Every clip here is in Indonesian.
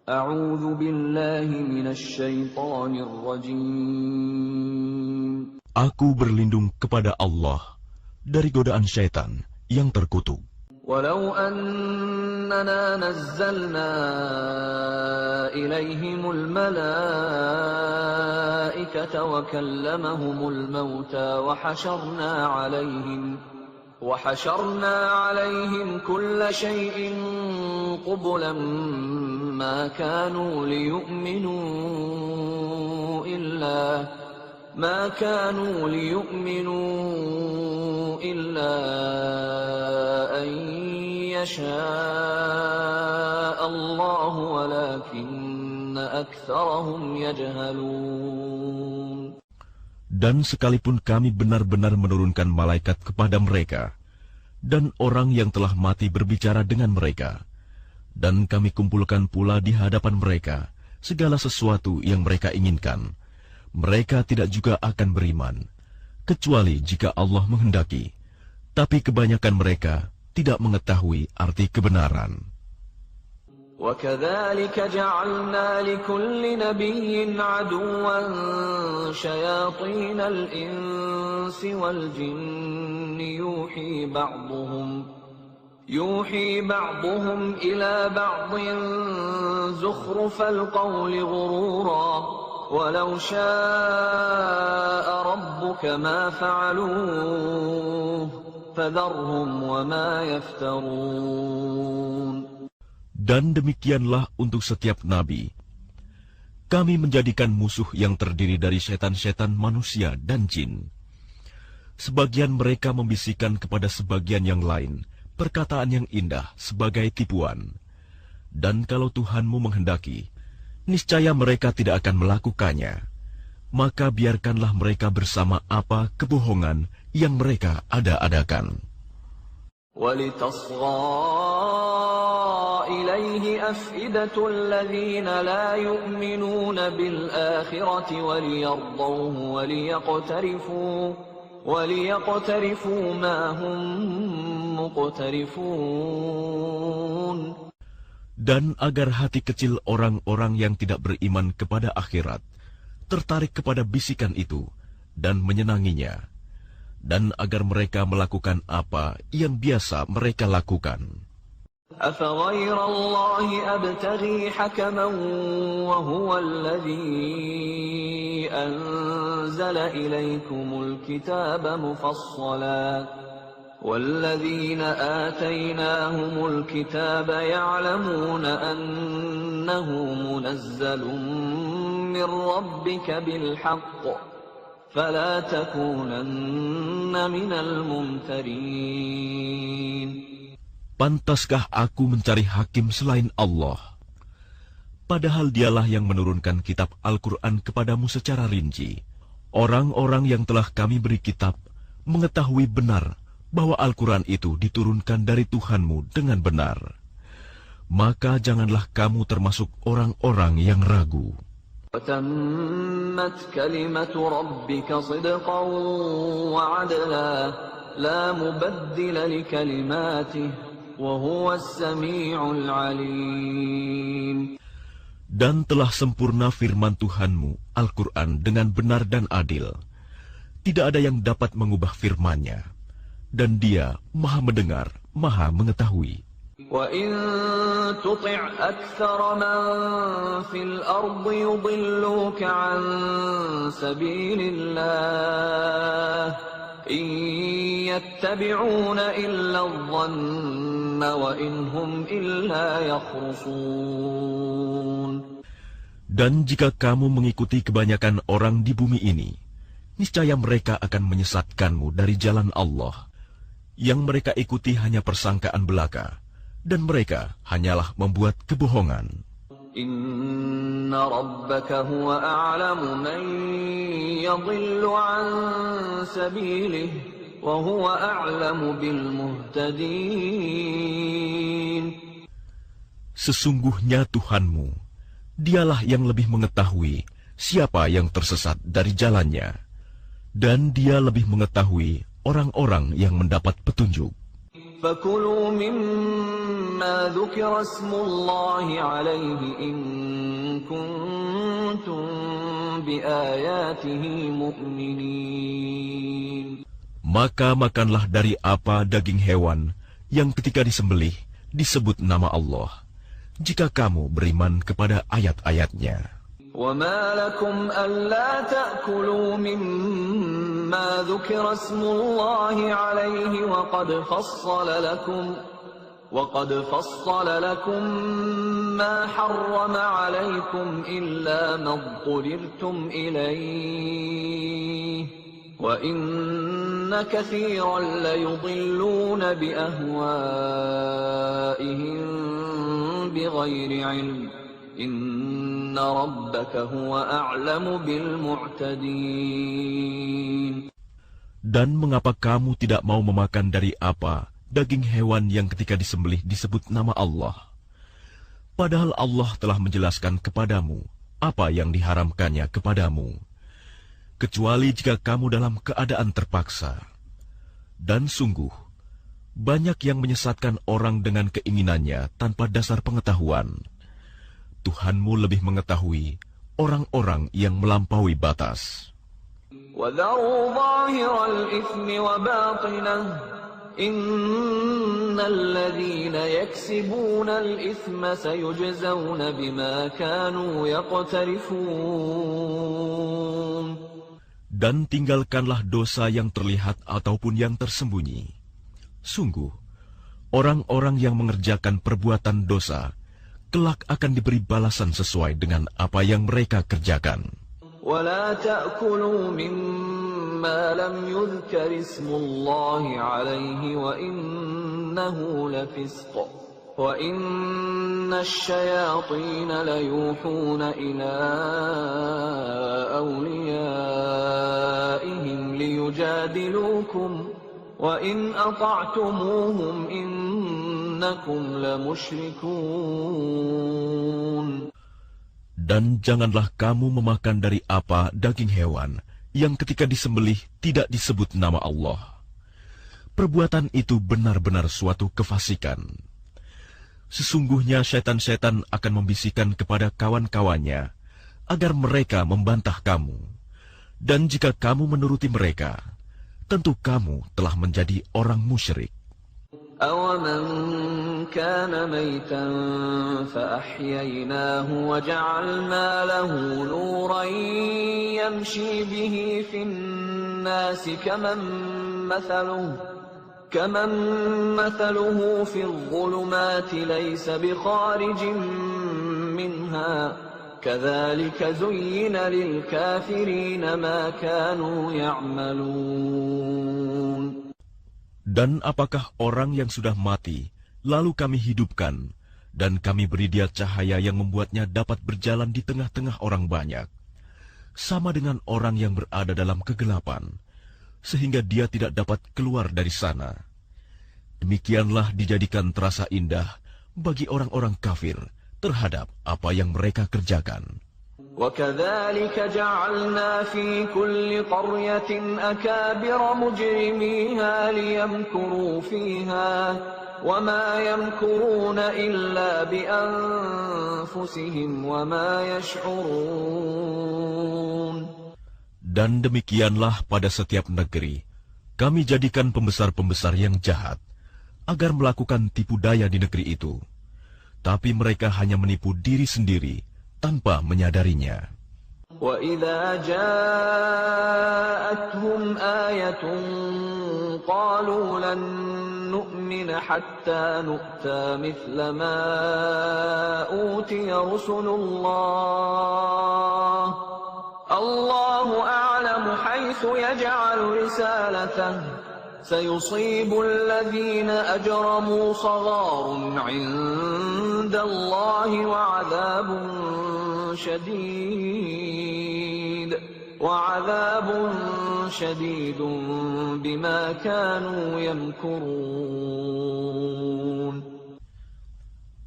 A'udzu billahi minasy syaithanir rajim. Aku berlindung kepada Allah dari godaan syaitan yang terkutuk. Walau annana nazzalna ilaihimul malaikata wa kallamahumul mauta wa حشرنا عليهم كل شيء قبلا ما كانوا ليؤمنوا إلا أن يشاء الله ولكن أكثرهم يجهلون. Dan sekalipun kami benar-benar menurunkan malaikat kepada mereka, dan orang yang telah mati berbicara dengan mereka, dan kami kumpulkan pula di hadapan mereka segala sesuatu yang mereka inginkan, mereka tidak juga akan beriman, kecuali jika Allah menghendaki. Tapi kebanyakan mereka tidak mengetahui arti kebenaran. وَكَذَلِكَ جَعَلْنَا لِكُلِّ نَبِيٍّ عَدُوًّا شَيَاطِينَ الْإِنسِ وَالْجِنِّ يُوحِي بَعْضُهُمْ إِلَى بَعْضٍ زُخْرُفَ الْقَوْلِ غُرُورًا وَلَوْ شَاءَ رَبُّكَ مَا فَعَلُوهُ فَذَرْهُمْ وَمَا يَفْتَرُونَ. Dan demikianlah untuk setiap nabi. Kami menjadikan musuh yang terdiri dari setan-setan manusia dan jin. Sebagian mereka membisikkan kepada sebagian yang lain perkataan yang indah sebagai tipuan. Dan kalau Tuhanmu menghendaki, niscaya mereka tidak akan melakukannya. Maka biarkanlah mereka bersama apa kebohongan yang mereka ada-adakan. إليه أفئدة الذين لا يؤمنون بالآخرة وليرضوه وليقترفوا ما هم مقترفون. Dan agar hati kecil orang-orang yang tidak beriman kepada akhirat tertarik kepada bisikan itu dan menyenanginya, dan agar mereka melakukan apa yang biasa mereka lakukan. أفغير الله أبتغي حكما وهو الذي أنزل إليكم الكتاب مفصلا والذين آتيناهم الكتاب يعلمون أنه منزل من ربك بالحق فلا تكونن من الممترين. Pantaskah aku mencari hakim selain Allah? Padahal dialah yang menurunkan kitab Al-Quran kepadamu secara rinci. Orang-orang yang telah kami beri kitab mengetahui benar bahwa Al-Quran itu diturunkan dari Tuhanmu dengan benar. Maka janganlah kamu termasuk orang-orang yang ragu. وَتَمَّتْ كَلِمَةُ رَبِّكَ صِدْقًا وَعَدْلًا لَا مُبَدِّلَ لِكَلِمَاتِهِ وَهُوَ السَّمِيعُ الْعَلِيمُ. Dan telah sempurna firman Tuhanmu, Al-Quran, dengan benar dan adil. Tidak ada yang dapat mengubah firman-Nya. Dan Dia Maha mendengar, Maha mengetahui. وَإِن تُطِعْ أَكْثَرَ مَن فِي الْأَرْضِ يُضِلُّوكَ عَن سَبِيلِ اللَّهِ إن يتبعون إلا الظن وإن هم إلا يخرصون. Dan jika kamu mengikuti kebanyakan orang di bumi ini, niscaya mereka akan menyesatkanmu dari jalan Allah. Yang mereka ikuti hanya persangkaan belaka, dan mereka hanyalah membuat kebohongan. Inna rabbaka huwa a'lamu man yadhillu an sabilihi wa huwa a'lamu bil muhtadin. Sesungguhnya Tuhanmu, Dialah yang lebih mengetahui siapa yang tersesat dari jalannya, dan Dia lebih mengetahui orang-orang yang mendapat petunjuk. فكلوا مما ذكر اسم الله عليه إن كنتم بآياته مؤمنين. Maka makanlah dari apa daging hewan yang ketika disembelih disebut nama Allah, jika kamu beriman kepada ayat-ayatnya. وَمَا لَكُمْ أَلَّا تَأْكُلُوا مِمَّا ذُكِرَ اسْمُ اللَّهِ عَلَيْهِ وَقَدْ فَصَّلَ لَكُم مَّا حَرَّمَ عَلَيْكُمْ إِلَّا مَا اضْطُرِرْتُمْ إِلَيْهِ وَإِنَّ كَثِيرًا لَّيُضِلُّونَ بِأَهْوَائِهِم بِغَيْرِ عِلْمٍ إِنَّ رَبَّكَ هُوَ أَعْلَمُ بِالْمُعْتَدِينَ. Dan mengapa kamu tidak mau memakan dari apa daging hewan yang ketika disembelih disebut nama Allah? Padahal Allah telah menjelaskan kepadamu apa yang diharamkannya kepadamu, kecuali jika kamu dalam keadaan terpaksa. Dan sungguh, banyak yang menyesatkan orang dengan keinginannya tanpa dasar pengetahuan. Tuhanmu lebih mengetahui orang-orang yang melampaui batas. وَذَرُوا ظَاهِرَ الْإِثْمِ وَبَاطِنَهُ إِنَّ الَّذِينَ يَكْسِبُونَ الْإِثْمَ سَيُجْزَوْنَ بِمَا كَانُوا يَقْتَرِفُونَ. Dan tinggalkanlah dosa yang terlihat ataupun yang tersembunyi. Sungguh, orang-orang yang mengerjakan perbuatan dosa kelak akan diberi balasan sesuai dengan apa yang mereka kerjakan. وَلَا تَأْكُلُوا مِمَّا لَمْ يُذْكَرِ اسْمُ اللَّهِ عَلَيْهِ وَإِنَّهُ لَفِسْقٌ وَإِنَّ الشَّيَاطِينَ لَيُوحُونَ إِلَىٰ أَوْلِيَائِهِمْ لِيُجَادِلُوكُمْ وَإِنْ أَطَعْتُمُوهُمْ إِنَّكُمْ لَمُشْرِكُونَ. Dan janganlah kamu memakan dari apa daging hewan yang ketika disembelih tidak disebut nama Allah. Perbuatan itu benar-benar suatu kefasikan. Sesungguhnya syaitan-syaitan akan membisikkan kepada kawan-kawannya agar mereka membantah kamu. Dan jika kamu menuruti mereka, tentu kamu telah menjadi orang musyrik. أَوَمَنْ كَانَ مَيْتًا فَأَحْيَيْنَاهُ وَجَعَلْنَا لَهُ نُورًا يَمْشِي بِهِ فِي النَّاسِ كَمَنْ مَثَلُهُ فِي الظُّلُمَاتِ لَيْسَ بِخَارِجٍ مِنْهَا كَذَلِكَ زُيِّنَ لِلْكَافِرِينَ مَا كَانُوا يَعْمَلُونَ. Dan apakah orang yang sudah mati, lalu kami hidupkan, dan kami beri dia cahaya yang membuatnya dapat berjalan di tengah-tengah orang banyak, sama dengan orang yang berada dalam kegelapan, sehingga dia tidak dapat keluar dari sana. Demikianlah dijadikan terasa indah bagi orang-orang kafir terhadap apa yang mereka kerjakan. وَكَذَلِكَ جَعَلْنَا فِي كُلِّ قَرْيَةٍ أَكَابِرَ مُجْرِمِيهَا لِيَمْكُرُوا فِيهَا وَمَا يَمْكُرُونَ إِلَّا بِأَنفُسِهِمْ وَمَا يَشْعُرُونَ. Dan demikianlah pada setiap negeri, kami jadikan pembesar-pembesar yang jahat, agar melakukan tipu daya di negeri itu. Tapi mereka hanya menipu diri sendiri, tanpa menyadarinya. وَإِذَا جَاءَتْهُمْ آيَةٌ قَالُوا لَن نُّؤْمِنَ حَتَّى نُؤْتَىٰ مِثْلَ مَا أُوتِيَ رُسُلُ اللَّهِ اللَّهُ أَعْلَمُ حَيْثُ يَجْعَلُ رِسَالَتَهُ سَيُصِيبُ الَّذِينَ أَجْرَمُوا صَغَارٌ عِندَ اللَّهِ وَعَذَابٌ شَدِيدٌ بِمَا كَانُوا يَمْكُرُونَ.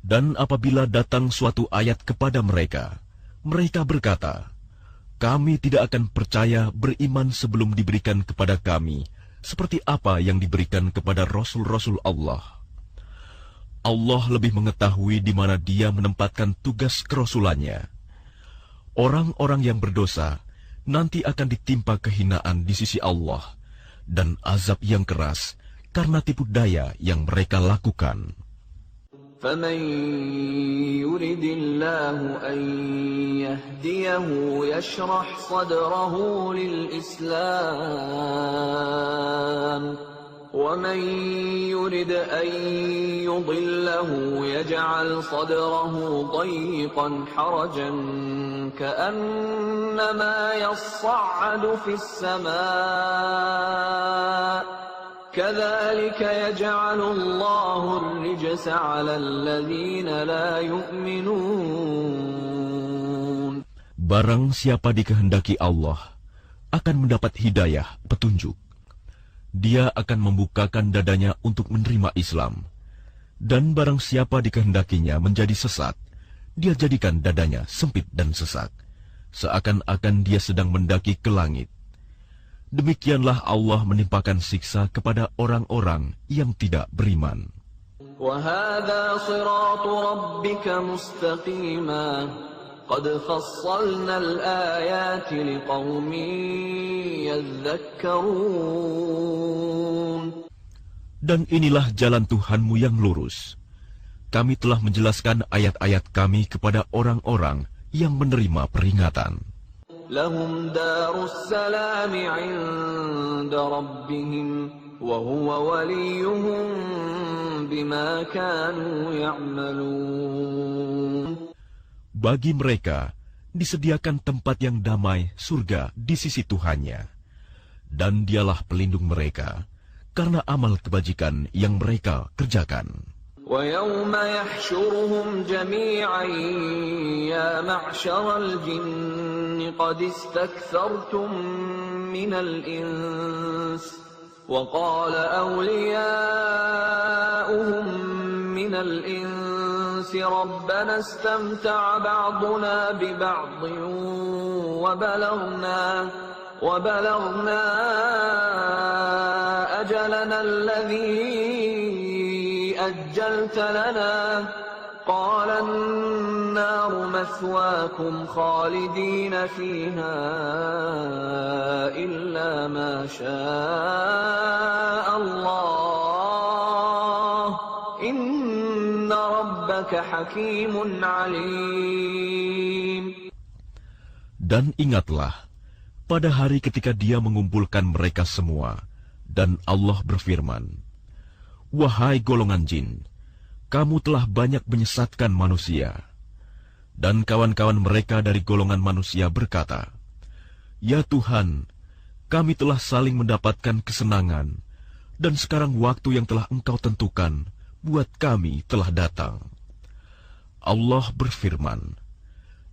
Dan apabila datang suatu ayat kepada mereka, mereka berkata, kami tidak akan percaya beriman sebelum diberikan kepada kami seperti apa yang diberikan kepada rasul-rasul Allah. Allah lebih mengetahui di mana Dia menempatkan tugas kerasulannya. Orang-orang yang berdosa nanti akan ditimpa kehinaan di sisi Allah dan azab yang keras karena tipu daya yang mereka lakukan. فَمَن يُرِدِ اللَّهُ أَن يَهْدِيَهُ يَشْرَحْ صَدْرَهُ لِلْإِسْلَامِ وَمَن يُرِدْ أَن يُضِلَّهُ يَجْعَلْ صَدْرَهُ ضَيِّقًا حَرَجًا كَأَنَّمَا يَصَّعَّدُ فِي السَّمَاءِ كَذَلِكَ يَجْعَلُ اللَّهُ الرِّجْسَ عَلَى الَّذِينَ لَا يُؤْمِنُونَ. Barang siapa dikehendaki Allah akan mendapat hidayah, petunjuk. Dia akan membukakan dadanya untuk menerima Islam. Dan barang siapa dikehendakinya menjadi sesat, Dia jadikan dadanya sempit dan sesak, seakan-akan dia sedang mendaki ke langit. Demikianlah Allah menimpakan siksa kepada orang-orang yang tidak beriman. وَهَذَا صِرَاطُ رَبِّكَ مُسْتَقِيمًا قَدْ فَصَّلْنَا الْآيَاتِ لِقَوْمٍ يَذَّكَّرُونَ. Dan inilah jalan Tuhanmu yang lurus. Kami telah menjelaskan ayat-ayat Kami kepada orang-orang yang menerima peringatan. لَهُمْ دَارُ السَّلَامِ عِندَ رَبِّهِمْ وَهُوَ وَلِيُّهُمْ بِمَا كَانُوا يَعْمَلُونَ. Bagi mereka disediakan tempat yang damai, surga di sisi Tuhannya, dan Dialah pelindung mereka karena amal kebajikan yang mereka kerjakan. وَيَوْمَ يَحْشُرُهُمْ جَمِيعًا يَا مَعْشَرَ الْجِنِّ قَدِ اسْتَكْثَرْتُم مِّنَ الْإِنسِ وَقَالَ أَوْلِيَاؤُهُم مِّنَ الْإِنسِ رَبَّنَا اسْتَمْتَعَ بَعْضُنَا بِبَعْضٍ وَبَلَغْنَا أَجَلَنَا الَّذِي أَجَّلْتَ لَنَا قَالَ النَّارُ مَثْوَاكُمْ خَالِدِينَ فِيهَا إِلَّا مَا شَاءَ اللَّهُ إِنَّ رَبَّكَ حَكِيمٌ عَلِيمٌ. Dan ingatlah pada hari ketika Dia mengumpulkan mereka semua, dan Allah berfirman, "Wahai golongan jin, kamu telah banyak menyesatkan manusia." Dan kawan-kawan mereka dari golongan manusia berkata, "Ya Tuhan, kami telah saling mendapatkan kesenangan, dan sekarang waktu yang telah Engkau tentukan buat kami telah datang." Allah berfirman,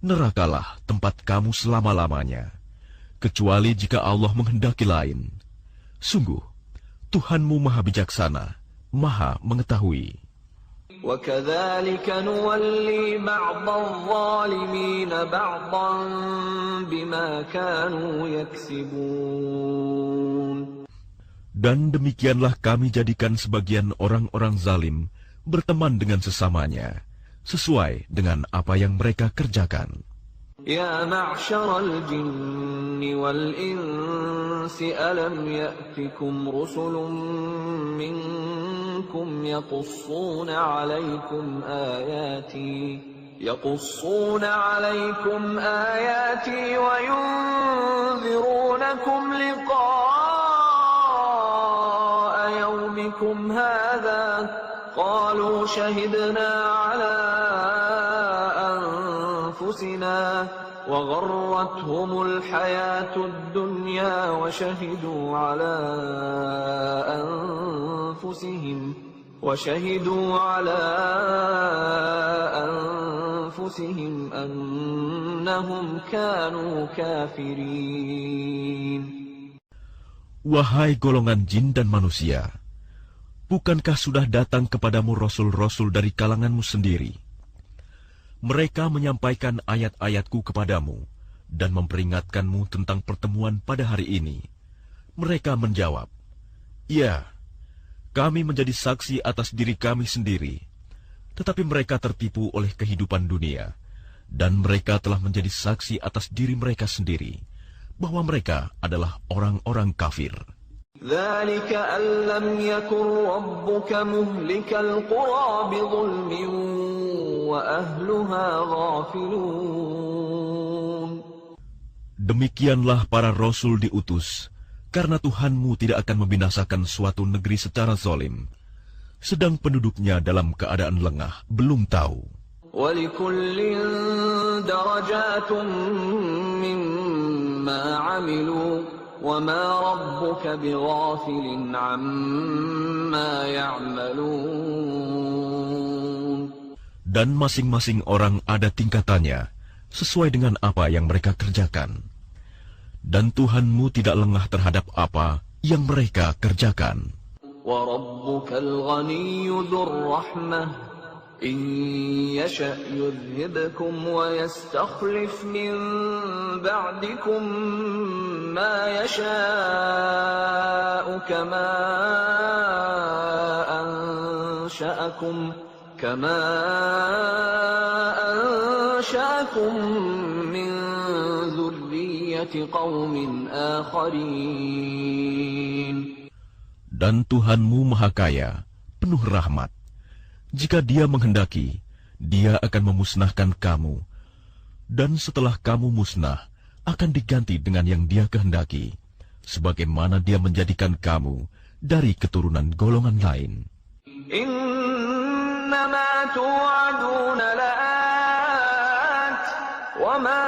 "Nerakalah tempat kamu selama-lamanya, kecuali jika Allah menghendaki lain. Sungguh, Tuhanmu Maha Bijaksana, Maha Mengetahui." وَكَذَلِكَ نُوَلِّي بَعْضَ الظَّالِمِينَ بَعْضًا بِمَا كَانُوا يَكْسِبُونَ. Dan demikianlah kami jadikan sebagian orang-orang zalim berteman dengan sesamanya, sesuai dengan apa yang mereka kerjakan. يَا مَعْشَرَ الْجِنِّ وَالْإِنسِ أَلَمْ يَأْتِكُمْ رُسُلٌ مِّنكُمْ يَقُصُّونَ عَلَيْكُمْ آيَاتِي وَيُنذِرُونَكُمْ لِقَاءَ يَوْمِكُمْ هَٰذَا قَالُوا شَهِدْنَا عَلَىٰ أَنفُسِنَا وَغَرَّتْهُمُ الْحَيَاةُ الدُّنْيَا وَشَهِدُوا عَلَىٰ أَنفُسِهِمْ أَنَّهُمْ كَانُوا كَافِرِينَ. Wahai golongan jin dan manusia, bukankah sudah datang kepadamu rasul-rasul dari kalanganmu sendiri? Mereka menyampaikan ayat-ayatku kepadamu dan memperingatkanmu tentang pertemuan pada hari ini. Mereka menjawab, Ya, kami menjadi saksi atas diri kami sendiri, tetapi mereka tertipu oleh kehidupan dunia, dan mereka telah menjadi saksi atas diri mereka sendiri, bahwa mereka adalah orang-orang kafir. ذلك أن لم يكن ربك مهلك القرى بظلم وأهلها غافلون. Demikianlah para rasul diutus, karena Tuhanmu tidak akan membinasakan suatu negeri secara zalim, sedang penduduknya dalam keadaan lengah, belum tahu. وَلِكُلٍّ دَرَجَاتٌ مِّمَّا عَمِلُوا وَمَا رَبُّكَ بِغَافِلٍ عَمَّا يَعْمَلُونَ. Dan masing-masing orang ada tingkatannya, sesuai dengan apa yang mereka kerjakan. Dan Tuhanmu tidak lengah terhadap apa yang mereka kerjakan. وَرَبُّكَ الْغَنِيُّ ذُو الرَّحْمَةِ إِن يَشَأْ يُذْهِبْكُمْ وَيَسْتَخْلِفْ مِن بَعْدِكُم مَّا يَشَاءُ كَمَا أَنشَأَكُم مِّن ذُرِّيَّةِ قَوْمٍ آخَرِينَ. Dan Tuhanmu Maha Kaya, penuh rahmat. Jika Dia menghendaki, Dia akan memusnahkan kamu, dan setelah kamu musnah, akan diganti dengan yang Dia kehendaki, sebagaimana Dia menjadikan kamu dari keturunan golongan lain. Innama tu'aduna la'at, wa ma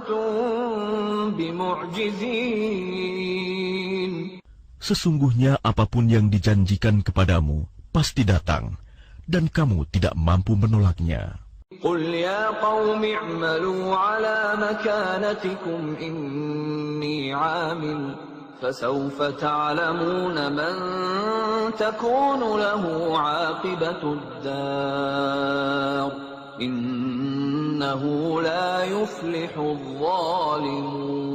antum bimu'jizin. Sesungguhnya apapun yang dijanjikan kepadamu pasti datang, dan kamu tidak mampu menolaknya. Qul ya qaumi i'malu ala makanatikum inni 'amil fasawfa ta'lamuna man takunu lahu 'aqibatud dar innahu la yuflihudh dhalimun.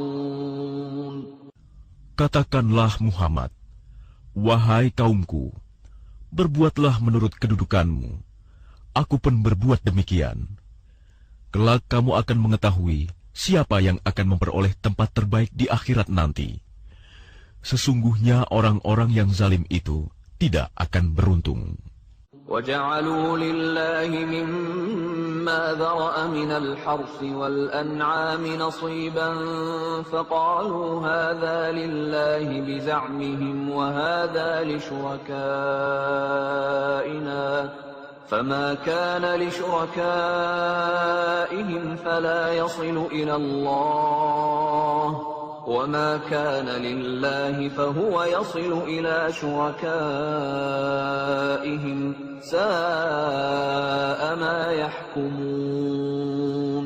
Katakanlah Muhammad, wahai kaumku, berbuatlah menurut kedudukanmu. Aku pun berbuat demikian. Kelak kamu akan mengetahui siapa yang akan memperoleh tempat terbaik di akhirat nanti. Sesungguhnya orang-orang yang zalim itu tidak akan beruntung. وَجَعَلُوا لِلَّهِ مِمَّا ذَرَأَ مِنَ الْحَرْثِ وَالْأَنْعَامِ نَصِيبًا فَقَالُوا هَذَا لِلَّهِ بِزَعْمِهِمْ وَهَذَا لِشُرَكَائِنَا فَمَا كَانَ لِشُرَكَائِهِمْ فَلَا يَصِلُ إِلَى اللَّهِ وَمَا كَانَ لِلَّهِ فَهُوَ يَصِلُ إِلَى شُرَكَائِهِمْ سَاءَ مَا يَحْكُمُونَ.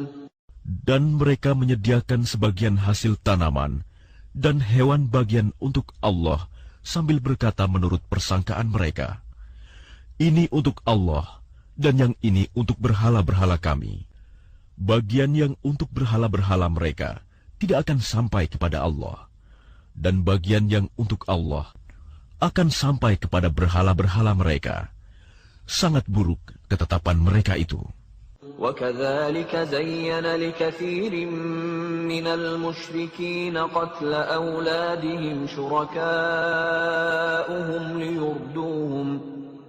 Dan mereka menyediakan sebagian hasil tanaman dan hewan bagian untuk Allah sambil berkata menurut persangkaan mereka, ini untuk Allah dan yang ini untuk berhala-berhala kami. Bagian yang untuk berhala-berhala mereka tidak akan sampai kepada Allah, dan bagian yang untuk Allah akan sampai kepada berhala-berhala mereka. Sangat buruk ketetapan mereka itu. وَكَذَلِكَ زَيَّنَ لِكَثِيرٍ مِّنَ الْمُشْرِكِينَ قَتْلَ أَوْلَادِهِمْ شُرَكَاؤُهُمْ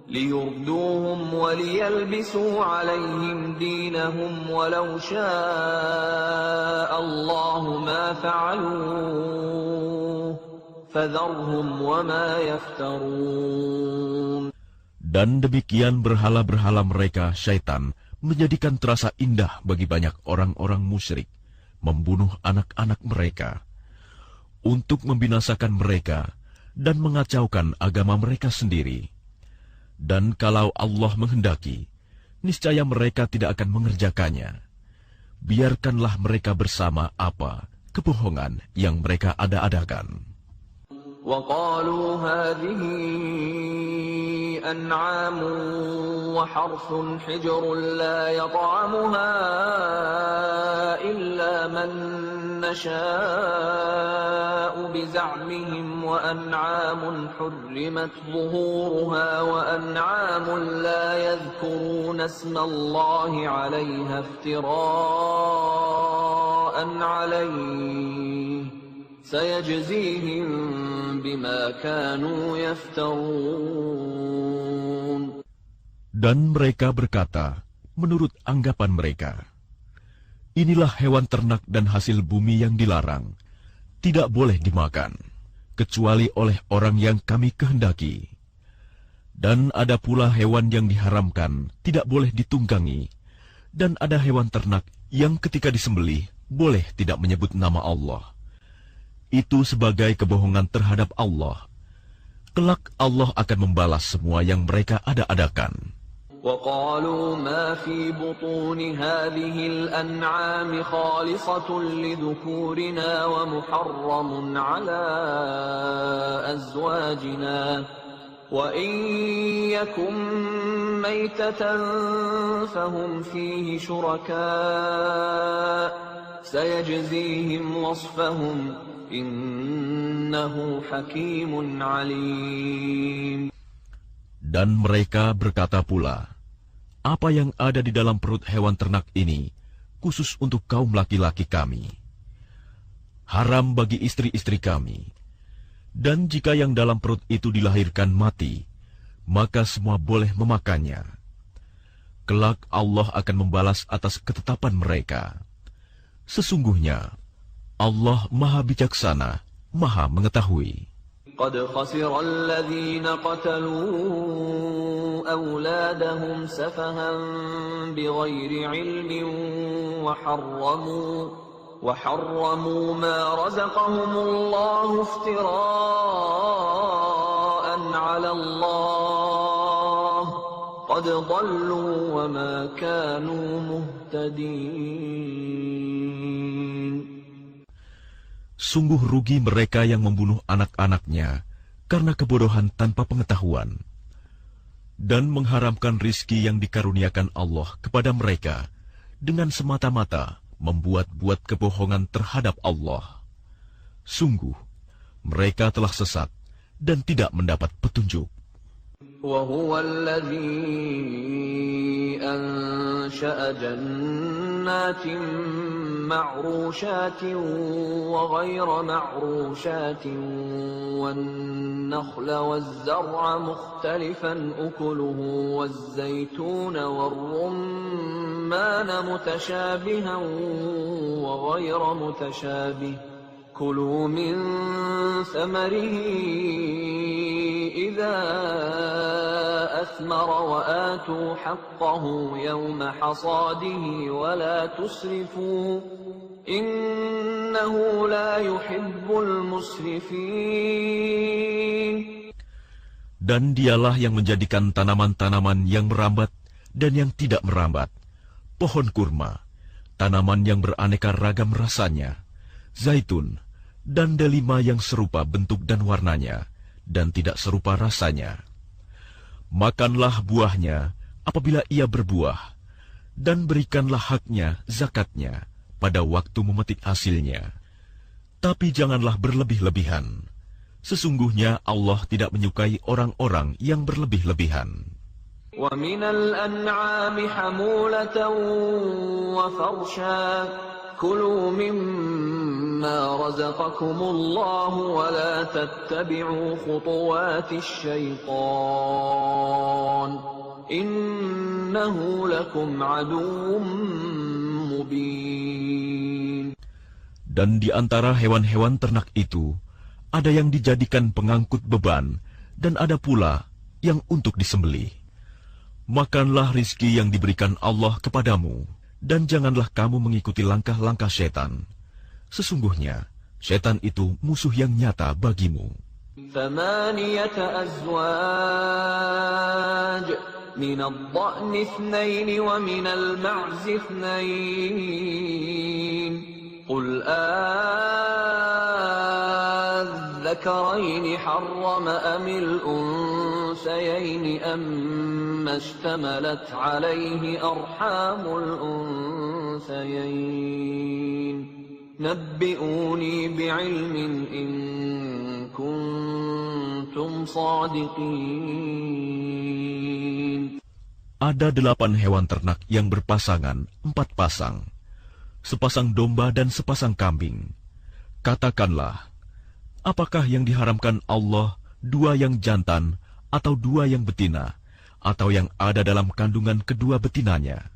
لِيُرْدُوهُمْ وَلِيَلْبِسُوا عَلَيْهِمْ دِينَهُمْ وَلَوْ شَاءَ اللَّهُ مَا فَعَلُوهُ فَذَرْهُمْ وَمَا يَفْتَرُونَ. Dan demikian berhala-berhala mereka, syaitan, menjadikan terasa indah bagi banyak orang-orang musyrik, membunuh anak-anak mereka, untuk membinasakan mereka dan mengacaukan agama mereka sendiri. Dan kalau Allah menghendaki, niscaya mereka tidak akan mengerjakannya. Biarkanlah mereka bersama apa kebohongan yang mereka ada-adakan. وَقَالُوا هَٰذِهِ أَنْعَامٌ وَحَرْثٌ حِجْرٌ لَّا يَطْعَمُهَا إِلَّا مَن نشاء بزعمهم وأنعام حرمت ظهورها وأنعام لا يذكرون اسم الله عليها افتراء عليه سيجزيهم بما كانوا يفترون. Dan mereka berkata, menurut anggapan mereka, inilah hewan ternak dan hasil bumi yang dilarang, tidak boleh dimakan, kecuali oleh orang yang kami kehendaki. Dan ada pula hewan yang diharamkan, tidak boleh ditunggangi, dan ada hewan ternak yang ketika disembelih, boleh tidak menyebut nama Allah. Itu sebagai kebohongan terhadap Allah. Kelak Allah akan membalas semua yang mereka ada-adakan. وقالوا ما في بطون هذه الأنعام خالصة لذكورنا ومحرم على أزواجنا وإن يكن ميتة فهم فيه شركاء سيجزيهم وصفهم إنه حكيم عليم. Dan mereka berkata pula, apa yang ada di dalam perut hewan ternak ini, khusus untuk kaum laki-laki kami. Haram bagi istri-istri kami. Dan jika yang dalam perut itu dilahirkan mati, maka semua boleh memakannya. Kelak Allah akan membalas atas ketetapan mereka. Sesungguhnya, Allah Maha Bijaksana, Maha Mengetahui. قد خسر الذين قتلوا أولادهم سفها بغير علم وحرموا ما رزقهم الله افتراء على الله قد ضلوا وما كانوا مهتدين. Sungguh rugi mereka yang membunuh anak-anaknya karena kebodohan tanpa pengetahuan, dan mengharamkan rizki yang dikaruniakan Allah kepada mereka dengan semata-mata membuat-buat kebohongan terhadap Allah. Sungguh, mereka telah sesat dan tidak mendapat petunjuk. وهو الذي أنشأ جنات معروشات وغير معروشات والنخل والزرع مختلفا أكله والزيتون والرمان متشابها وغير متشابه كلوا من ثمره إذا أثمر وآتوا حقه يوم حصاده ولا تسرفوا إنه لا يحب المسرفين. Dan dialah yang menjadikan tanaman-tanaman yang merambat dan yang tidak merambat, pohon kurma, tanaman yang beraneka ragam rasanya, zaitun, dan delima yang serupa bentuk dan warnanya, dan tidak serupa rasanya. Makanlah buahnya apabila ia berbuah, dan berikanlah haknya, zakatnya, pada waktu memetik hasilnya. Tapi janganlah berlebih-lebihan. Sesungguhnya Allah tidak menyukai orang-orang yang berlebih-lebihan. وَمِنَ الْأَنْعَامِ حَمُولَةً وَفَرْشًا كُلُوا مِمَّا رَزَقَكُمُ اللَّهُ وَلَا تَتَّبِعُوا خُطُوَاتِ الشَّيْطَانِ إِنَّهُ لَكُمْ عَدُوٌّ مُبِينٌ. Dan di antara hewan-hewan ternak itu, ada yang dijadikan pengangkut beban, dan ada pula yang untuk disembelih. Makanlah rizki yang diberikan Allah kepadamu, dan janganlah kamu mengikuti langkah-langkah setan. Sesungguhnya, setan itu musuh yang nyata bagimu. 8 أزواج من الضأن 2 ومن المعز 2 قل الذكرين حرم أم الأنثيين أما اشتملت عليه أرحام الأنثيين نبئوني بعلم إن كنتم صادقين. Ada 8 hewan ternak yang berpasangan, 4 pasang, sepasang domba dan sepasang kambing. Katakanlah, apakah yang diharamkan Allah 2 yang jantan atau 2 yang betina, atau yang ada dalam kandungan kedua betinanya?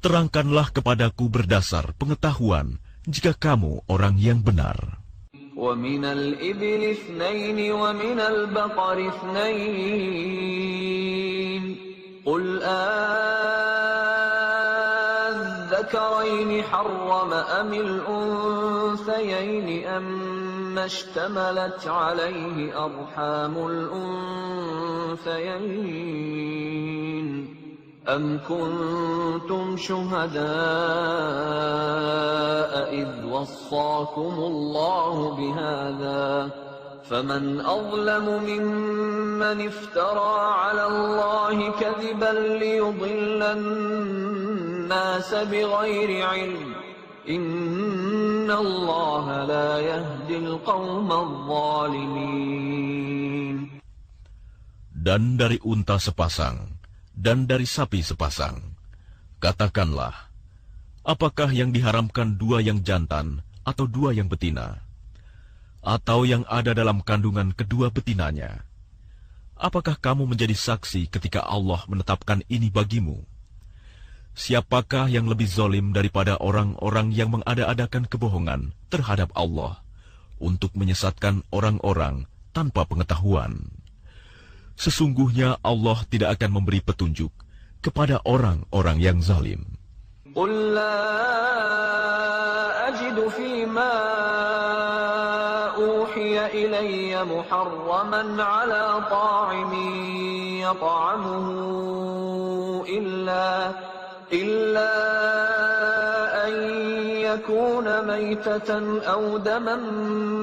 Terangkanlah kepadaku berdasar pengetahuan jika kamu orang yang benar. وَمِنَ الْإِبِلِ 2 وَمِنَ الْبَقَرِ 2 قُلْ أَذَّكَرَيْنِ حَرَّمَ أَمِ الْأُنثَيَيْنِ أَمَّا اشْتَمَلَتْ عَلَيْهِ أَرْحَامُ الْأُنثَيَيْنِ أَمْ كُنتُمْ شُهَدَاءَ إِذْ وَصَّاكُمُ اللَّهُ بِهَذَا فَمَنْ أَظْلَمُ مِمَّنِ افْتَرَى عَلَى اللَّهِ كَذِبًا لِيُضِلَّ النَّاسَ بِغَيْرِ عِلْمٍ إِنَّ اللَّهَ لَا يَهْدِي الْقَوْمَ الظَّالِمِينَ. Dan dari unta sepasang, dan dari sapi sepasang. Katakanlah, apakah yang diharamkan 2 yang jantan atau 2 yang betina, atau yang ada dalam kandungan kedua betinanya? Apakah kamu menjadi saksi ketika Allah menetapkan ini bagimu? Siapakah yang lebih zalim daripada orang-orang yang mengada-adakan kebohongan terhadap Allah untuk menyesatkan orang-orang tanpa pengetahuan? Sesungguhnya Allah tidak akan memberi petunjuk kepada orang-orang yang zalim. قُلْ لَا أَجِدُ فِي مَا أُوحِيَ إِلَيَّ مُحَرَّمًا عَلَى طَاعِمٍ يَطْعَمُهُ إِلَّا أَن يَكُونَ مَيْتَةً أَوْ دَمًا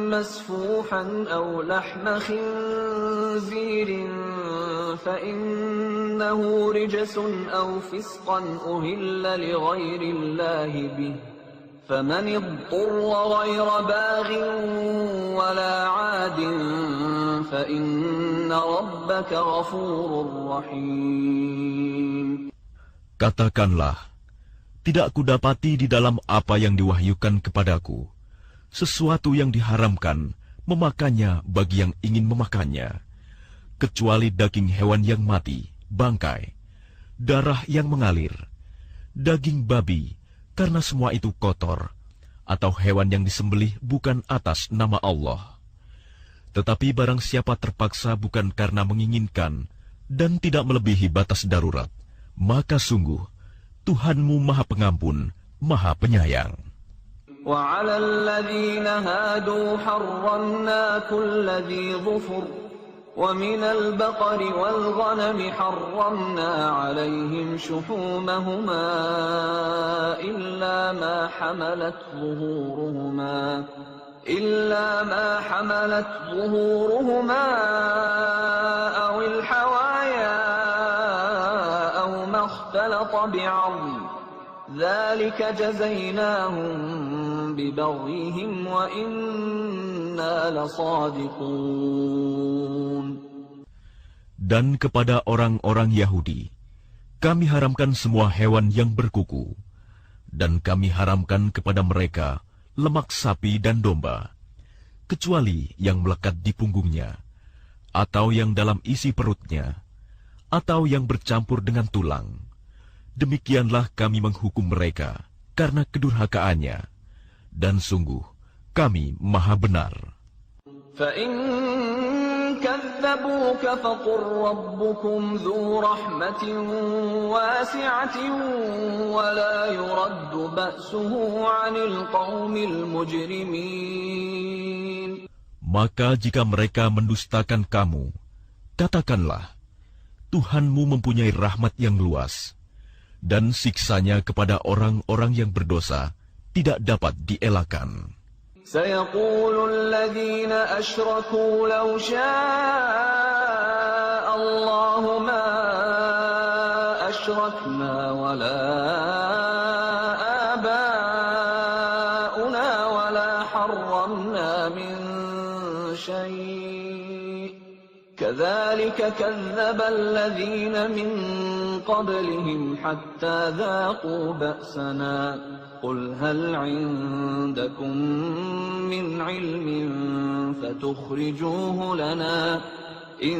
مَّسْفُوحًا أَوْ لَحْمَ خِنزِيرٍ فَإِنَّهُ رِجْسٌ أَوْ فِسْقًا أُهِلَّ لِغَيْرِ اللَّهِ بِهِ فَمَنِ اضْطُرَّ غَيْرَ بَاغٍ وَلَا عَادٍ فَإِنَّ رَبَّكَ غَفُورٌ رَّحِيمٌ. Katakanlah, tidak kudapati di dalam apa yang diwahyukan kepadaku sesuatu yang diharamkan memakannya bagi yang ingin memakannya, kecuali daging hewan yang mati, bangkai, darah yang mengalir, daging babi, karena semua itu kotor, atau hewan yang disembelih bukan atas nama Allah. Tetapi barang siapa terpaksa bukan karena menginginkan dan tidak melebihi batas darurat, maka sungguh Tuhanmu Maha Pengampun, Maha Penyayang. وَعَلَى الَّذِينَ هَادُوا حَرَّمْنَا كُلَّ ذِي ظُفُرٍ وَمِنَ الْبَقَرِ وَالْغَنَمِ حَرَّمْنَا عَلَيْهِمْ شُحُومَهُمَا إِلَّا مَا حَمَلَتْ ظُهُورُهُمَا أَوِ الْحَوَايَا أَوْ مَا اخْتَلَطَ بِعَظْمٍ ذَلِكَ جَزَيْنَاهُمْ بِبَغْيِهِمْ وَإِنَّا لَصَادِقُونَ. Dan kepada orang-orang Yahudi, kami haramkan semua hewan yang berkuku, dan kami haramkan kepada mereka lemak sapi dan domba, kecuali yang melekat di punggungnya, atau yang dalam isi perutnya, atau yang bercampur dengan tulang. Demikianlah kami menghukum mereka karena kedurhakaannya, dan sungguh kami Maha Benar. فَإِن كَذَّبُوكَ فَقُل رَّبُّكُمْ ذُو رَحْمَةٍ وَاسِعَةٍ وَلَا يُرَدُّ بَأْسُهُ عَنِ الْقَوْمِ الْمُجْرِمِينَ. Maka jika mereka mendustakan kamu, katakanlah, Tuhanmu mempunyai rahmat yang luas, dan siksanya kepada orang-orang yang berdosa tidak dapat dielakkan. سَيَقُولُ الَّذِينَ أَشْرَكُوا لَوْ شَاءَ اللَّهُ مَا أَشْرَكْنَا وَلَا آبَاؤُنَا كذلك كذب الذين من قبلهم حتى ذاقوا بأسنا قل هل عندكم من علم فتخرجوه لنا إن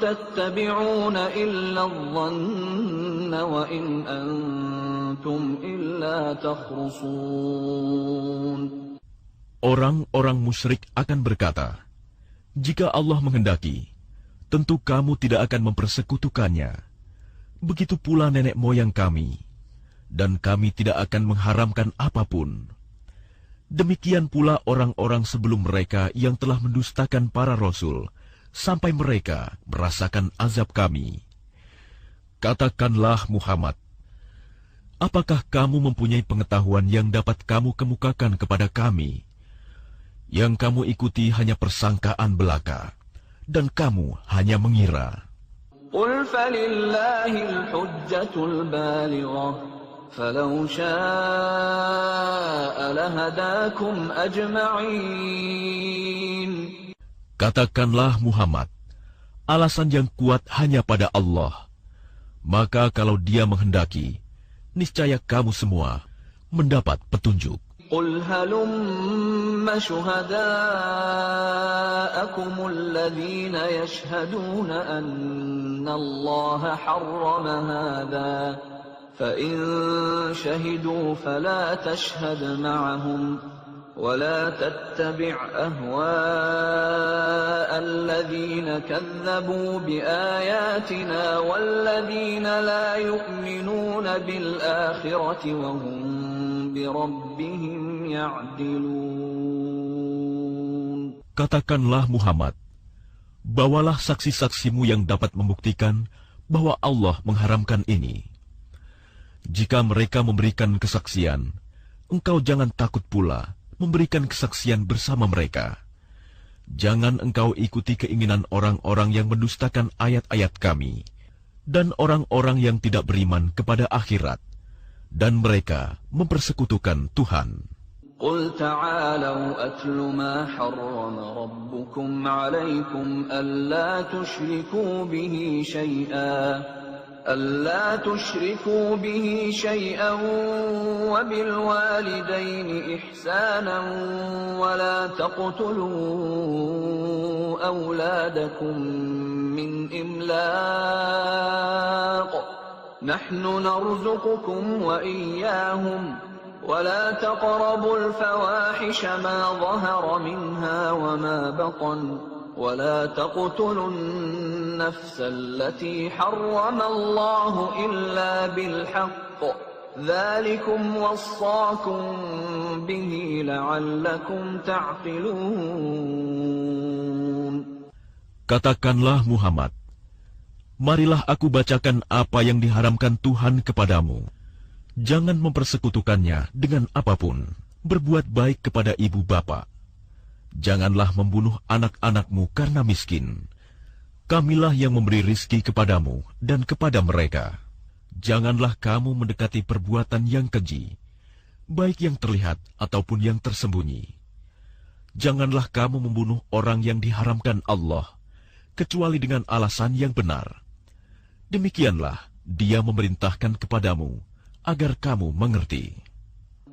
تتبعون إلا الظن وإن أنتم إلا تخرصون. Orang-orang musyrik akan berkata, jika Allah menghendaki, tentu kamu tidak akan mempersekutukannya. Begitu pula nenek moyang kami, dan kami tidak akan mengharamkan apapun. Demikian pula orang-orang sebelum mereka yang telah mendustakan para rasul, sampai mereka merasakan azab kami. Katakanlah Muhammad, apakah kamu mempunyai pengetahuan yang dapat kamu kemukakan kepada kami? Yang kamu ikuti hanya persangkaan belaka, dan kamu hanya mengira. Qul falillahil hujjatul balighah, falau syaa'a lahadakum ajma'in. Katakanlah Muhammad, alasan yang kuat hanya pada Allah. Maka kalau Dia menghendaki, niscaya kamu semua mendapat petunjuk. قل هلم شهداءكم الذين يشهدون أن الله حرم هذا فإن شهدوا فلا تشهد معهم ولا تتبع أهواء الذين كذبوا بآياتنا والذين لا يؤمنون بالآخرة وهم بربهم يعدلون. Katakanlah Muhammad, bawalah saksi-saksimu yang dapat membuktikan bahwa Allah mengharamkan ini. Jika mereka memberikan kesaksian, engkau jangan takut pula memberikan kesaksian bersama mereka. Jangan engkau ikuti keinginan orang-orang yang mendustakan ayat-ayat kami, dan orang-orang yang tidak beriman kepada akhirat, dan mereka mempersekutukan Tuhan. قل تعالوا أتل ما حرم ربكم عليكم ألا تشركوا به شيئا وبالوالدين إحسانا ولا تقتلوا أولادكم من إملاق نحن نرزقكم وإياهم ولا تقربوا الفواحش ما ظهر منها وما بطن ولا تقتلوا النفس التي حرم الله إلا بالحق ذلكم وصاكم به لعلكم تعقلون. Katakanlah Muhammad, marilah aku bacakan apa yang diharamkan Tuhan kepadamu. Jangan mempersekutukannya dengan apapun. Berbuat baik kepada ibu bapa. Janganlah membunuh anak-anakmu karena miskin. Kamilah yang memberi rizki kepadamu dan kepada mereka. Janganlah kamu mendekati perbuatan yang keji, baik yang terlihat ataupun yang tersembunyi. Janganlah kamu membunuh orang yang diharamkan Allah, kecuali dengan alasan yang benar. Demikianlah Dia memerintahkan kepadamu, agar kamu mengerti.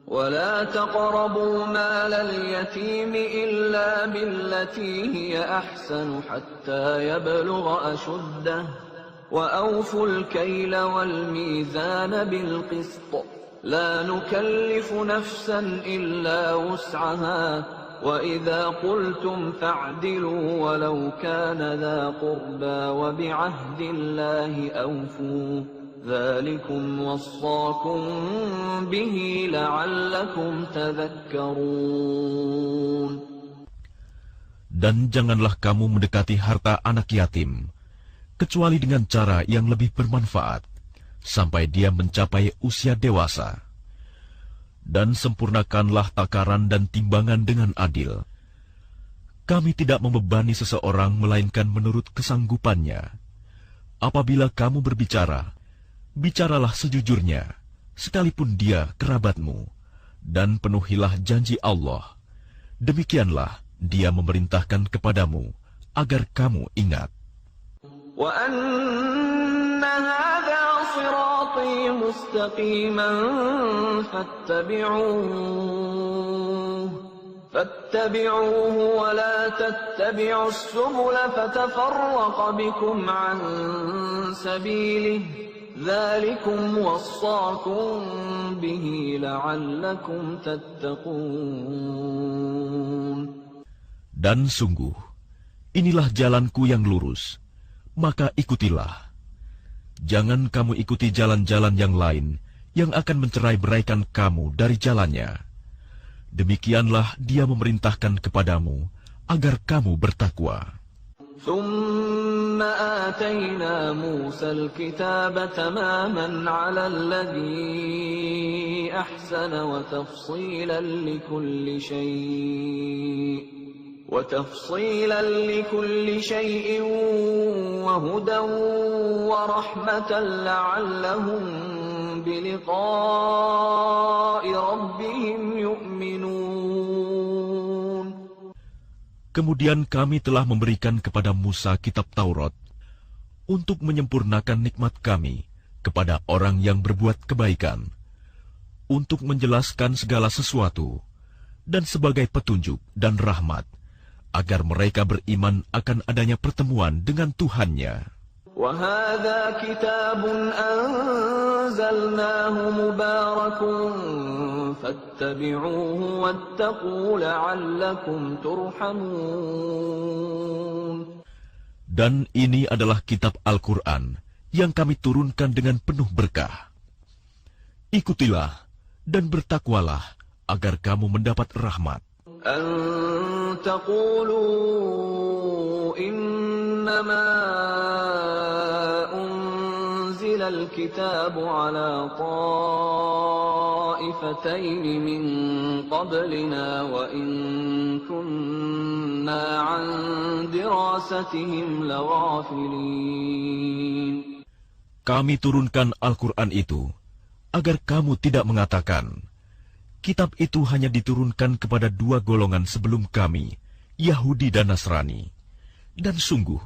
ولا تقربوا مال اليتيم إلا بالتي هي أحسن حتى يبلغ أشده وأوفوا الكيل والميزان بالقسط لا نكلف نفسا إلا وسعها وإذا قلتم فاعدلوا ولو كان ذا قربى وبعهد الله أوفوا ذلكم وصاكم به لعلكم تذكرون. Dan janganlah kamu mendekati harta anak yatim, kecuali dengan cara yang lebih bermanfaat, sampai dia mencapai usia dewasa. Dan sempurnakanlah takaran dan timbangan dengan adil. Kami tidak membebani seseorang melainkan menurut kesanggupannya. Apabila kamu berbicara, bicaralah sejujurnya, sekalipun dia kerabatmu, dan penuhilah janji Allah. Demikianlah Dia memerintahkan kepadamu, agar kamu ingat. وَأَنَّ هَذَا صِرَاطِي مُسْتَقِيمًا فَاتَّبِعُوهُ وَلَا تَتَّبِعُوا السُّبُلَ فَتَفَرَّقَ بِكُمْ عَن سَبِيلِهِ ذَلِكُمْ وَصَّاكُمْ بِهِ لَعَلَّكُمْ تَتَّقُونَ. Dan sungguh, inilah jalanku yang lurus, maka ikutilah. Jangan kamu ikuti jalan-jalan yang lain yang akan mencerai-beraikan kamu dari jalannya. Demikianlah Dia memerintahkan kepadamu agar kamu bertakwa. ثُمَّ آتَيْنَا مُوسَى الْكِتَابَ تَمَامًا عَلَى الَّذِي أَحْسَنَ وَتَفْصِيلًا لِكُلِّ شَيْءٍ وَهُدًى وَرَحْمَةً لَعَلَّهُمْ بِلِقَاءِ رَبِّهِمْ يُؤْمِنُونَ. Kemudian kami telah memberikan kepada Musa kitab Taurat untuk menyempurnakan nikmat kami kepada orang yang berbuat kebaikan, untuk menjelaskan segala sesuatu, dan sebagai petunjuk dan rahmat, agar mereka beriman akan adanya pertemuan dengan Tuhannya. وَهَذَا كِتَابٌ أَنزَلْنَاهُ مُبَارَكٌ فَاتَّبِعُوهُ وَاتَّقُوا لَعَلَّكُمْ تُرْحَمُونَ. Dan ini adalah kitab Al-Quran yang kami turunkan dengan penuh berkah. Ikutilah dan bertakwalah agar kamu mendapat rahmat. أَن تَقُولُوا إِنَّمَا أُنزِلَ الْكِتَابُ عَلَى طَائِفَتَيْنِ مِنْ قَبْلِنَا وَإِنْ كُنَّا عَنْ دِرَاسَتِهِمْ لَغَافِلِينَ. Kami turunkan Al-Quran itu agar kamu tidak mengatakan, kitab itu hanya diturunkan kepada dua golongan sebelum kami, Yahudi dan Nasrani. Dan sungguh,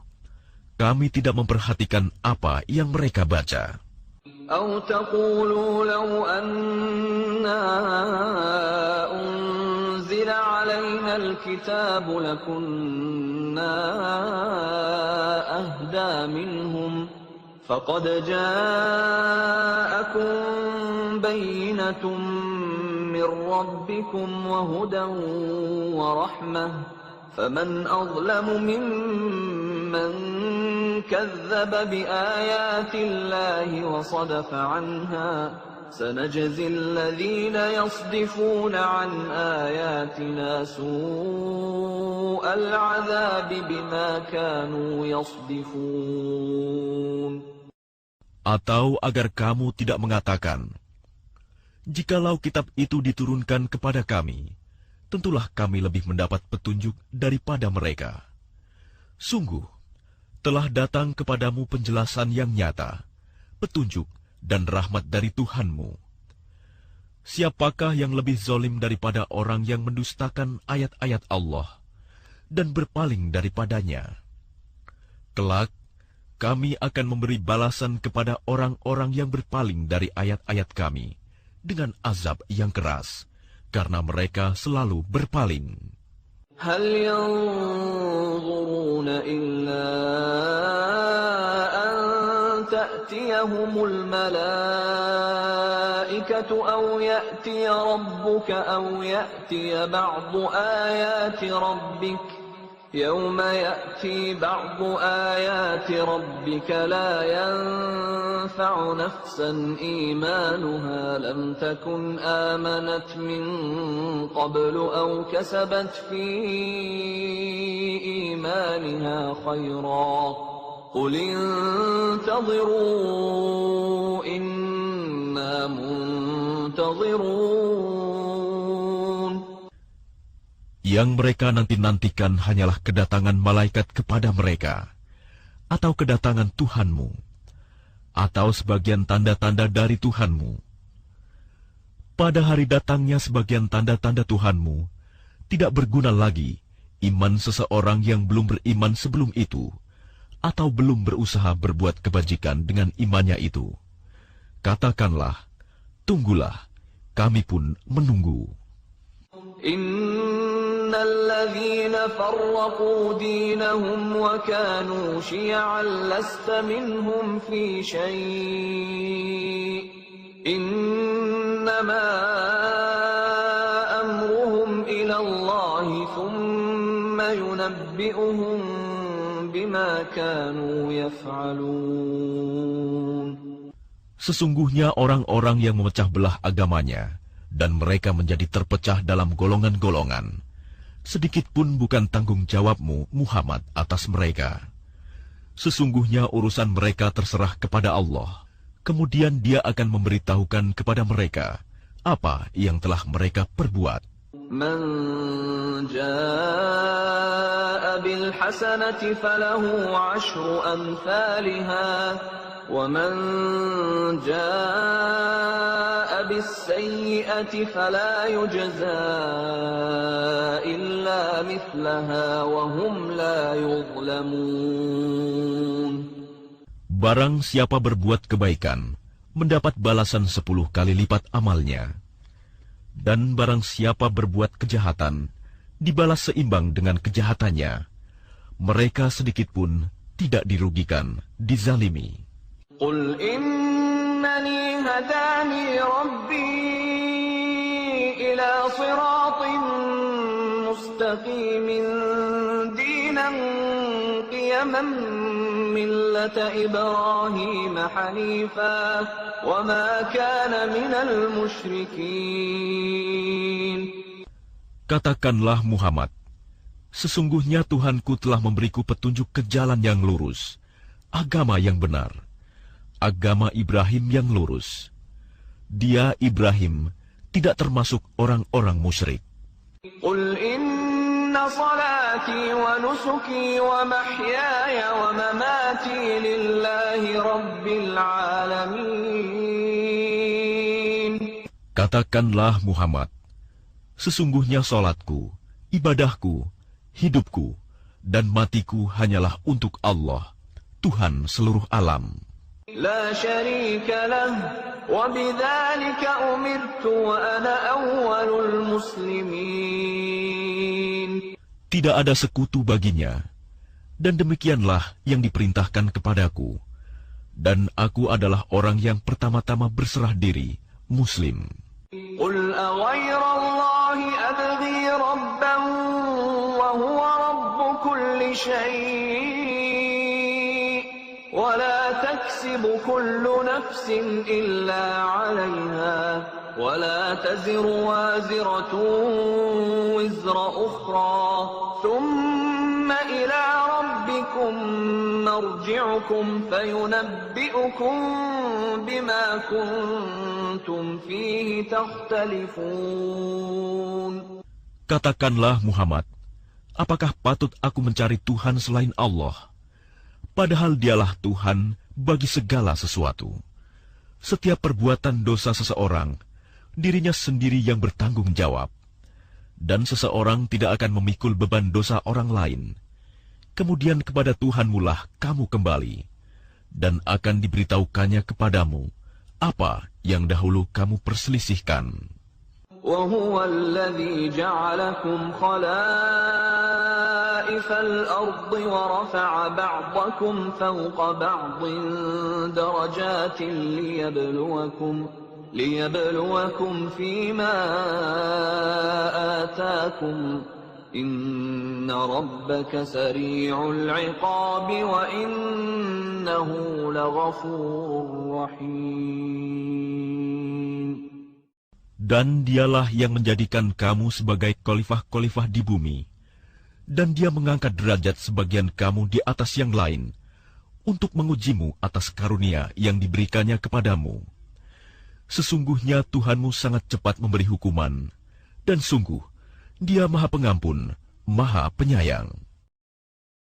kami tidak memperhatikan apa yang mereka baca. أَوْ تَقُولُوا لَوْ أَنَّا أُنزِلَ عَلَيْنَا الْكِتَابُ لَكُنَّا أَهْدَى مِنْهُمْ فَقَدْ جَاءَكُمْ بَيِّنَةٌ مِّن رَّبِّكُمْ وَهُدًى وَرَحْمَةٌ فَمَنْ أَظْلَمُ مِمَّنْ كَذَّبَ بِآيَاتِ اللَّهِ وَصَدَفَ عَنْهَا سَنَجْزِي الَّذِينَ يَصْدِفُونَ عَنْ آيَاتِنَا سُوءَ الْعَذَابِ بِمَا كَانُوا يَصْدِفُونَ. Atau agar kamu tidak mengatakan, jikalau kitab itu diturunkan kepada kami, tentulah kami lebih mendapat petunjuk daripada mereka. Sungguh, telah datang kepadamu penjelasan yang nyata, petunjuk dan rahmat dari Tuhanmu. Siapakah yang lebih zalim daripada orang yang mendustakan ayat-ayat Allah dan berpaling daripadanya? Kelak, kami akan memberi balasan kepada orang-orang yang berpaling dari ayat-ayat kami dengan azab yang keras, karena mereka selalu berpaling. هل ينظرون إلا أن تأتيهم الملائكة أو يأتي ربك أو يأتي بعض آيات ربك يوم يأتي بعض آيات ربك لا ينفع نفسا إيمانها لم تكن آمنت من قبل أو كسبت في إيمانها خيرا قل انتظروا إنا منتظرون. Yang mereka nanti-nantikan hanyalah kedatangan malaikat kepada mereka, atau kedatangan Tuhanmu, atau sebagian tanda-tanda dari Tuhanmu. Pada hari datangnya sebagian tanda-tanda Tuhanmu, tidak berguna lagi iman seseorang yang belum beriman sebelum itu, atau belum berusaha berbuat kebajikan dengan imannya itu. Katakanlah, tunggulah, kami pun menunggu. Innal ladzina farraqu dinahum wa kanu syi'an lasta minhum fi syai'. Innama amruhum ila Allah thumma yunabbi'uhum bima kanu yaf'alun. Sesungguhnya orang-orang yang memecah belah agamanya dan mereka menjadi terpecah dalam golongan-golongan, sedikit pun bukan tanggung jawabmu, Muhammad, atas mereka. Sesungguhnya urusan mereka terserah kepada Allah. Kemudian Dia akan memberitahukan kepada mereka apa yang telah mereka perbuat. Man jaa'a bil hasanati falahu 'ashru amsalha wa man jaa'a bis sayyi'ati fala yujzaa illa mithlaha wa hum la yuzlamun. Barang siapa berbuat kebaikan, mendapat balasan 10 kali lipat amalnya. Dan barang siapa berbuat kejahatan, dibalas seimbang dengan kejahatannya. Mereka sedikit pun tidak dirugikan, dizalimi. Qul innani hadani rabbi ila siratin mustaqimin dinan qiyaman millata Ibrahim hanifa wa ma kana minal musyrikin. Katakanlah Muhammad, sesungguhnya Tuhanku telah memberiku petunjuk ke jalan yang lurus, agama yang benar, agama Ibrahim yang lurus. Dia, Ibrahim, tidak termasuk orang-orang musyrik. Qul inna salati wa nusuki wa mahyaya wa mamati lillahi rabbil alamin. Katakanlah Muhammad, sesungguhnya salatku, ibadahku, hidupku, dan matiku hanyalah untuk Allah, Tuhan seluruh alam. La syarika lah, wa bidzalika umirtu wa ana awwalul muslimin. Tidak ada sekutu baginya, dan demikianlah yang diperintahkan kepadaku, dan aku adalah orang yang pertama-tama berserah diri, Muslim. Qul aghayra Allahi abghi rabban wa huwa rabbu kulli syai' wa la taksibu kullu nafsin illa 'alayha wa la taziru waziratun wizra ukhra thumma ila rabbikum marji'ukum fayunabbi'ukum bima kuntum fihi takhtalifun. Katakanlah Muhammad, apakah patut aku mencari Tuhan selain Allah? Padahal Dialah Tuhan bagi segala sesuatu. Setiap perbuatan dosa seseorang, dirinya sendiri yang bertanggung jawab. Dan seseorang tidak akan memikul beban dosa orang lain. Kemudian kepada Tuhanmulah kamu kembali, dan akan diberitahukannya kepadamu apa yang dahulu kamu perselisihkan. وَهُوَ الَّذِي جَعَلَكُمْ خَلَائِفَ الْأَرْضِ وَرَفَعَ بَعْضَكُمْ فَوْقَ بَعْضٍ دَرَجَاتٍ لِيَبْلُوَكُمْ فِيمَا آتَاكُمْ إِنَّ رَبَّكَ سَرِيعُ الْعِقَابِ وَإِنَّهُ لَغَفُورٌ رَحِيمٌ. Dan Dialah yang menjadikan kamu sebagai khalifah-khalifah di bumi, dan Dia mengangkat derajat sebagian kamu di atas yang lain, untuk mengujimu atas karunia yang diberikannya kepadamu. Sesungguhnya Tuhanmu sangat cepat memberi hukuman, dan sungguh Dia Maha Pengampun, Maha Penyayang.